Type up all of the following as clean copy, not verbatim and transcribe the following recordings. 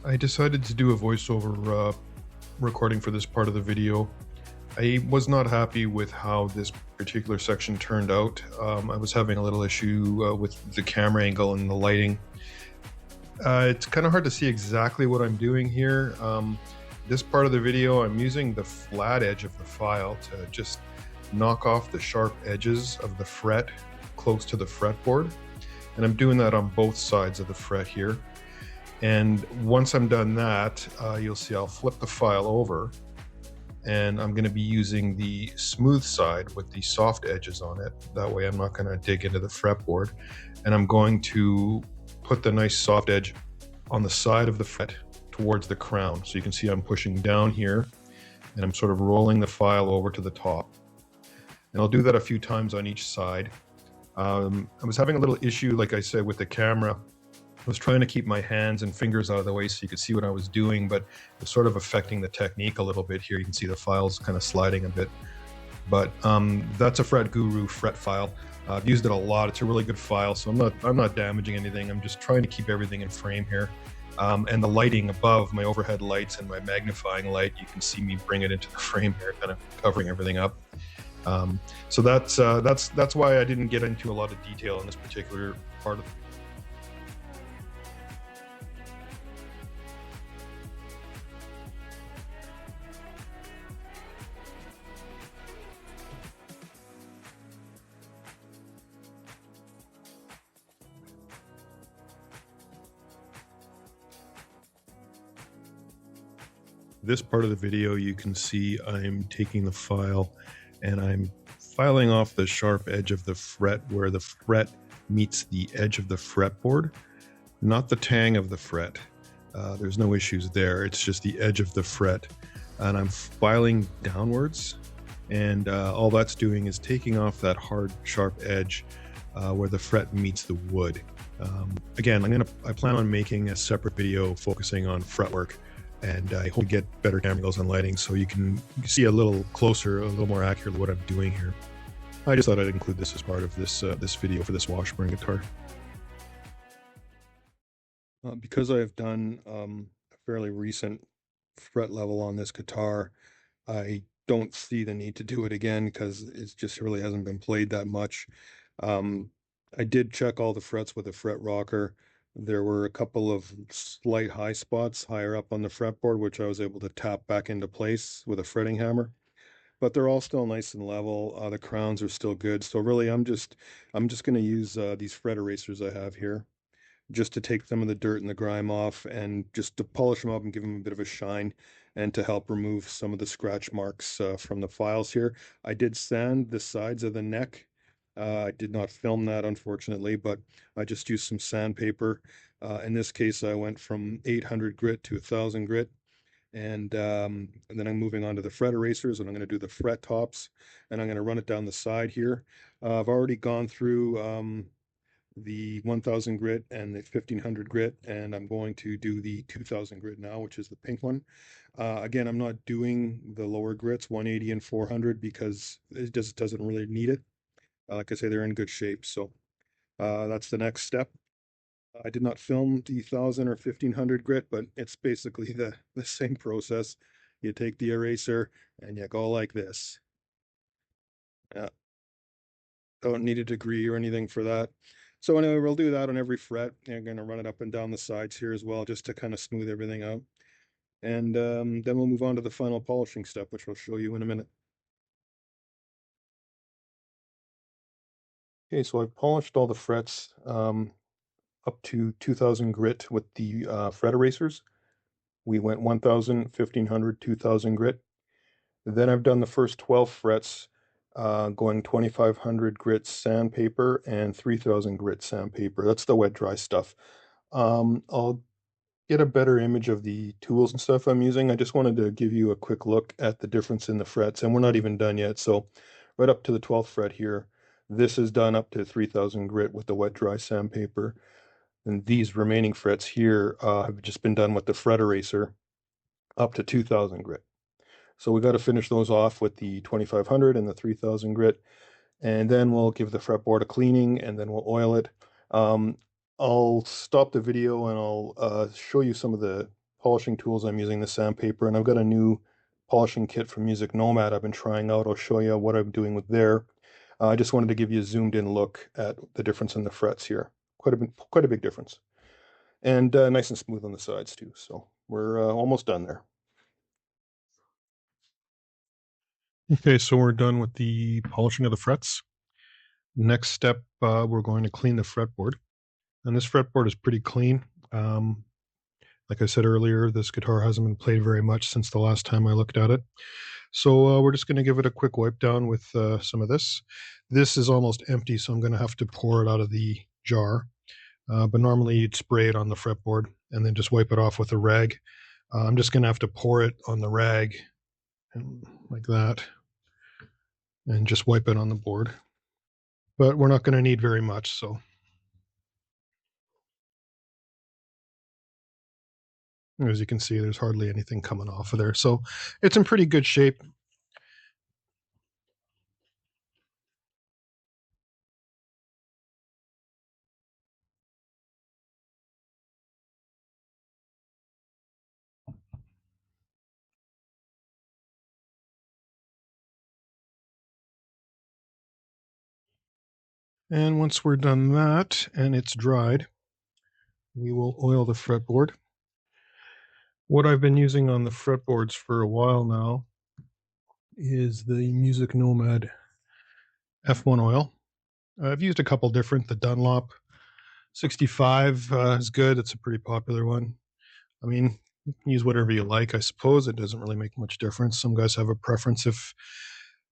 I decided to do a voiceover recording for this part of the video. I was not happy with how this particular section turned out. I was having a little issue with the camera angle and the lighting. It's kind of hard to see exactly what I'm doing here. This part of the video, I'm using the flat edge of the file to just knock off the sharp edges of the fret close to the fretboard. And I'm doing that on both sides of the fret here. And once I'm done that, you'll see I'll flip the file over, and I'm going to be using the smooth side with the soft edges on it. That way I'm not going to dig into the fretboard. And I'm going to put the nice soft edge on the side of the fret towards the crown. So you can see I'm pushing down here, and I'm sort of rolling the file over to the top. And I'll do that a few times on each side. I was having a little issue, like I said, with the camera. I was trying to keep my hands and fingers out of the way so you could see what I was doing, but it was sort of affecting the technique a little bit here. You can see the files kind of sliding a bit. But that's a Fret Guru fret file. I've used it a lot. It's a really good file, so I'm not damaging anything. I'm just trying to keep everything in frame here. And the lighting above, my overhead lights and my magnifying light, you can see me bring it into the frame here, kind of covering everything up. So that's why I didn't get into a lot of detail in this particular part of. This part of the video, you can see I'm taking the file and I'm filing off the sharp edge of the fret where the fret meets the edge of the fretboard, not the tang of the fret. There's no issues there. It's just the edge of the fret. And I'm filing downwards, and all that's doing is taking off that hard, sharp edge where the fret meets the wood. Again, I plan on making a separate video focusing on fretwork, and I hope to get better camera angles and lighting so you can see a little closer, a little more accurately what I'm doing here. I just thought I'd include this as part of this video for this Washburn guitar. Because I've done a fairly recent fret level on this guitar, I don't see the need to do it again because it just really hasn't been played that much. I did check all the frets with a fret rocker. There were a couple of slight high spots higher up on the fretboard, which I was able to tap back into place with a fretting hammer. But they're all still nice and level. The crowns are still good. So really, I'm just going to use these fret erasers I have here, just to take some of the dirt and the grime off, and just to polish them up and give them a bit of a shine, and to help remove some of the scratch marks from the files here. I did sand the sides of the neck. I did not film that, unfortunately, but I just used some sandpaper. In this case, I went from 800 grit to 1000 grit. And then I'm moving on to the fret erasers, and I'm going to do the fret tops, and I'm going to run it down the side here. I've already gone through the 1000 grit and the 1500 grit, and I'm going to do the 2000 grit now, which is the pink one. Again, I'm not doing the lower grits, 180 and 400, because it just doesn't really need it. Like I say, they're in good shape, so that's the next step. I did not film the 1000 or 1500 grit, but it's basically the same process. You take the eraser and you go like this. Don't need a degree or anything for that. So anyway, we'll do that on every fret. I'm going to run it up and down the sides here as well, just to kind of smooth everything out. And then we'll move on to the final polishing step, which I'll show you in a minute. Okay, so I've polished all the frets up to 2000 grit with the fret erasers. We went 1000, 1500, 2000 grit. Then I've done the first 12 frets going 2500 grit sandpaper and 3000 grit sandpaper. That's the wet dry stuff. I'll get a better image of the tools and stuff I'm using. I just wanted to give you a quick look at the difference in the frets, and we're not even done yet. So right up to the 12th fret here, this is done up to 3000 grit with the wet dry sandpaper. And these remaining frets here have just been done with the fret eraser up to 2000 grit. So we got to finish those off with the 2500 and the 3000 grit, and then we'll give the fretboard a cleaning, and then we'll oil it. I'll stop the video and I'll show you some of the polishing tools, I'm using the sandpaper, and I've got a new polishing kit from Music Nomad I've been trying out. I'll show you what I'm doing with there. I just wanted to give you a zoomed in look at the difference in the frets here. Quite a big difference. And nice and smooth on the sides too. So we're almost done there. Okay, so we're done with the polishing of the frets. Next step, we're going to clean the fretboard. And this fretboard is pretty clean. Like I said earlier, this guitar hasn't been played very much since the last time I looked at it. So we're just going to give it a quick wipe down with some of this. This is almost empty, so I'm going to have to pour it out of the jar. But normally you'd spray it on the fretboard and then just wipe it off with a rag. I'm just going to have to pour it on the rag like that and just wipe it on the board. But we're not going to need very much, so. As you can see, there's hardly anything coming off of there. So it's in pretty good shape. And once we're done that and it's dried, we will oil the fretboard. What I've been using on the fretboards for a while now is the Music Nomad F1 oil. I've used a couple different. The Dunlop 65 is good. It's a pretty popular one. I mean, you can use whatever you like, I suppose. It doesn't really make much difference. Some guys have a preference.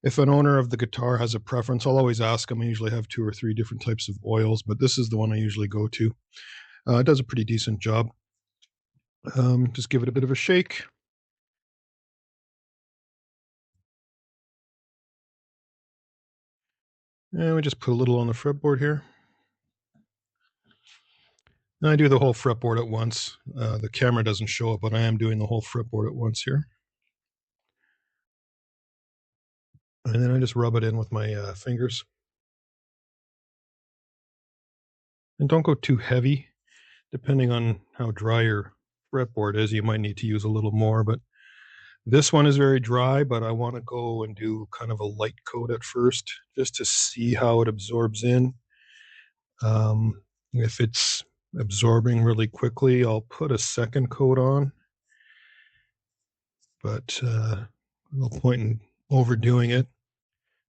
If an owner of the guitar has a preference, I'll always ask them. I usually have 2 or 3 different types of oils, but this is the one I usually go to. It does a pretty decent job. Just give it a bit of a shake. And we just put a little on the fretboard here. And I do the whole fretboard at once. The camera doesn't show it, but I am doing the whole fretboard at once here. And then I just rub it in with my fingers. And don't go too heavy. Depending on how dry your fretboard is, you might need to use a little more, but this one is very dry, but I want to go and do kind of a light coat at first, just to see how it absorbs in. If it's absorbing really quickly, I'll put a second coat on, but no point in overdoing it.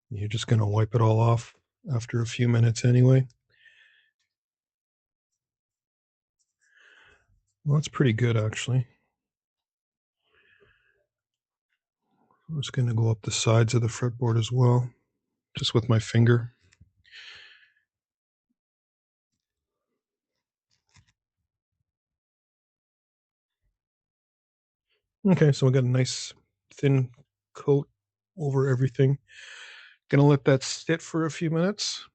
You're just going to wipe it all off after a few minutes anyway. Well, that's pretty good, actually. I'm just going to go up the sides of the fretboard as well, just with my finger. Okay, so we got a nice thin coat over everything. Gonna let that sit for a few minutes.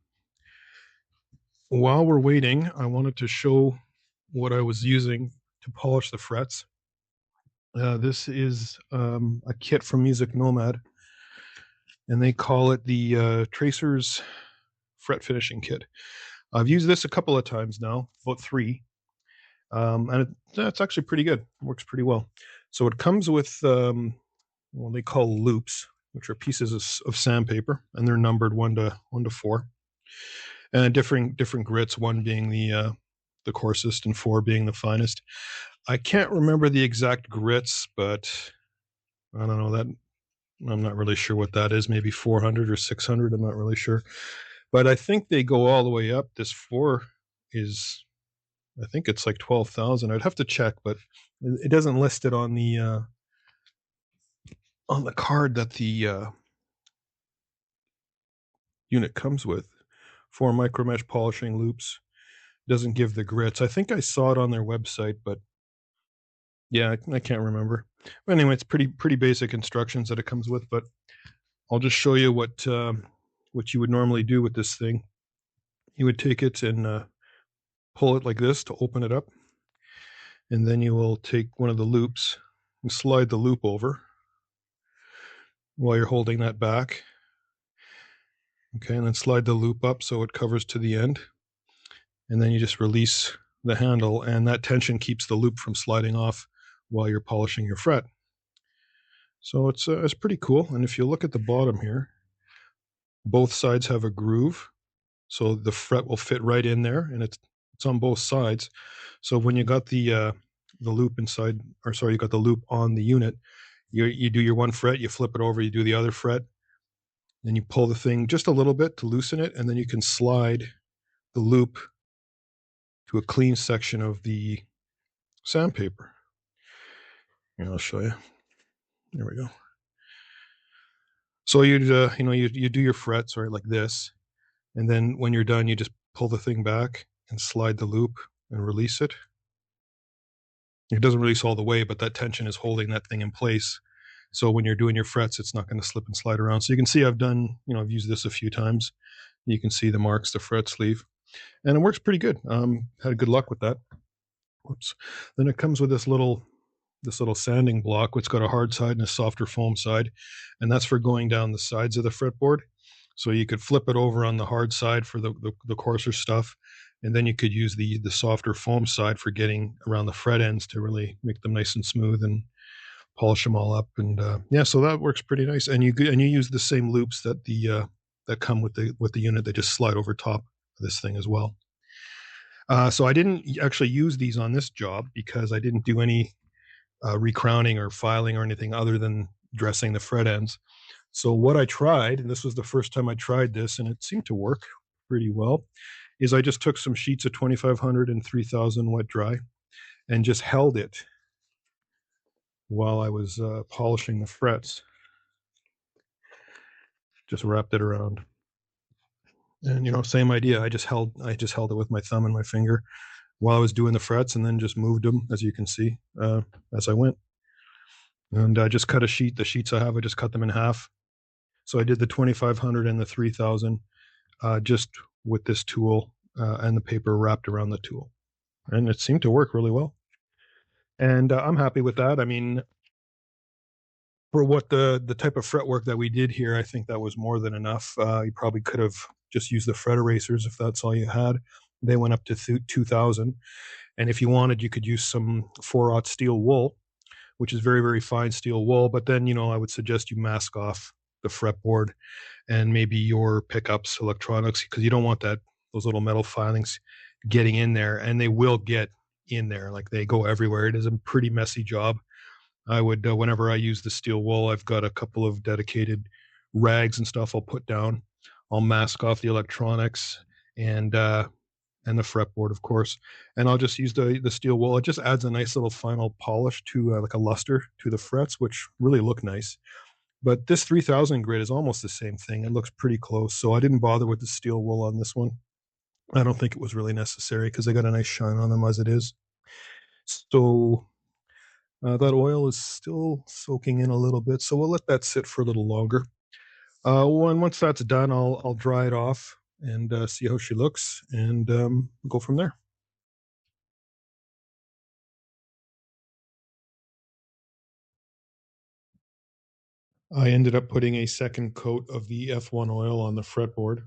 While we're waiting, I wanted to show what I was using to polish the frets. This is a kit from Music Nomad, and they call it the Tracers Fret Finishing Kit. I've used this a couple of times now, about 3, and it's actually pretty good. It works pretty well. So it comes with what they call loops, which are pieces of sandpaper, and they're numbered 1 to 4, and different grits, 1 being the coarsest and 4 being the finest. I can't remember the exact grits, but I don't know that. I'm not really sure what that is. Maybe 400 or 600. I'm not really sure, but I think they go all the way up. This 4 is, I think it's like 12,000. I'd have to check, but it doesn't list it on the card that the unit comes with. 4 micromesh polishing loops. Doesn't give the grits. I think I saw it on their website, but yeah, I can't remember. But anyway, it's pretty basic instructions that it comes with, but I'll just show you what you would normally do with this thing. You would take it and pull it like this to open it up, and then you will take one of the loops and slide the loop over while you're holding that back. Okay, and then slide the loop up so it covers to the end, and then you just release the handle, and that tension keeps the loop from sliding off while you're polishing your fret. So it's pretty cool. And if you look at the bottom here, both sides have a groove, so the fret will fit right in there, and it's on both sides. So when you got the loop inside, or sorry, you got the loop on the unit, you do your one fret, you flip it over, you do the other fret, then you pull the thing just a little bit to loosen it, and then you can slide the loop to a clean section of the sandpaper. And I'll show you. There we go. So you do your frets right like this, and then when you're done, you just pull the thing back and slide the loop and release it. It doesn't release all the way, but that tension is holding that thing in place. So when you're doing your frets, it's not going to slip and slide around. So you can see I've used this a few times. You can see the marks the frets leave, and it works pretty good. Had good luck with that. Whoops. Then it comes with this little sanding block, which got a hard side and a softer foam side, and that's for going down the sides of the fretboard. So you could flip it over on the hard side for the coarser stuff, and then you could use the softer foam side for getting around the fret ends to really make them nice and smooth and polish them all up. And yeah, so that works pretty nice. And you use the same loops that that come with the unit. They just slide over top of this thing as well. So I didn't actually use these on this job because I didn't do any recrowning or filing or anything other than dressing the fret ends. So what I tried, and this was the first time I tried this, and it seemed to work pretty well, is I just took some sheets of 2500 and 3000 wet dry and just held it while I was polishing the frets. Just wrapped it around. And same idea. I just held it with my thumb and my finger while I was doing the frets, and then just moved them, as you can see, as I went. And I just cut a sheet. The sheets I have, I just cut them in half. So I did the 2500 and the 3000 just with this tool and the paper wrapped around the tool. And it seemed to work really well. And I'm happy with that. I mean, for what the type of fretwork that we did here, I think that was more than enough. You probably could have just used the fret erasers if that's all you had. They went up to 2000. And if you wanted, you could use some 4/0 steel wool, which is very, very fine steel wool. But then, I would suggest you mask off the fretboard and maybe your pickups, electronics, because you don't want those little metal filings getting in there, and they will get in there. Like, they go everywhere. It is a pretty messy job. I would, whenever I use the steel wool, I've got a couple of dedicated rags and stuff I'll put down. I'll mask off the electronics and the fretboard, of course, and I'll just use the steel wool. It just adds a nice little final polish to like a luster to the frets, which really look nice. But this 3000 grit is almost the same thing. It looks pretty close, so I didn't bother with the steel wool on this one. I don't think it was really necessary because they got a nice shine on them as it is. So that oil is still soaking in a little bit, so we'll let that sit for a little longer. Once that's done, I'll dry it off and see how she looks, and go from there. I ended up putting a second coat of the F1 oil on the fretboard,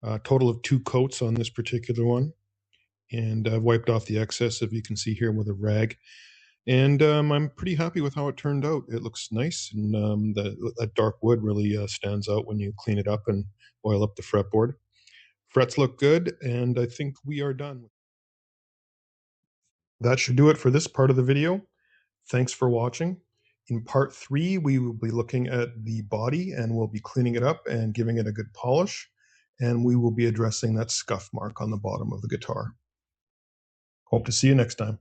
a total of 2 coats on this particular one, and I've wiped off the excess, if you can see here, with a rag. And I'm pretty happy with how it turned out. It looks nice, and that dark wood really stands out when you clean it up and oil up the fretboard. Frets look good, and I think we are done. That should do it for this part of the video. Thanks for watching. In part 3, we will be looking at the body, and we'll be cleaning it up and giving it a good polish, and we will be addressing that scuff mark on the bottom of the guitar. Hope to see you next time.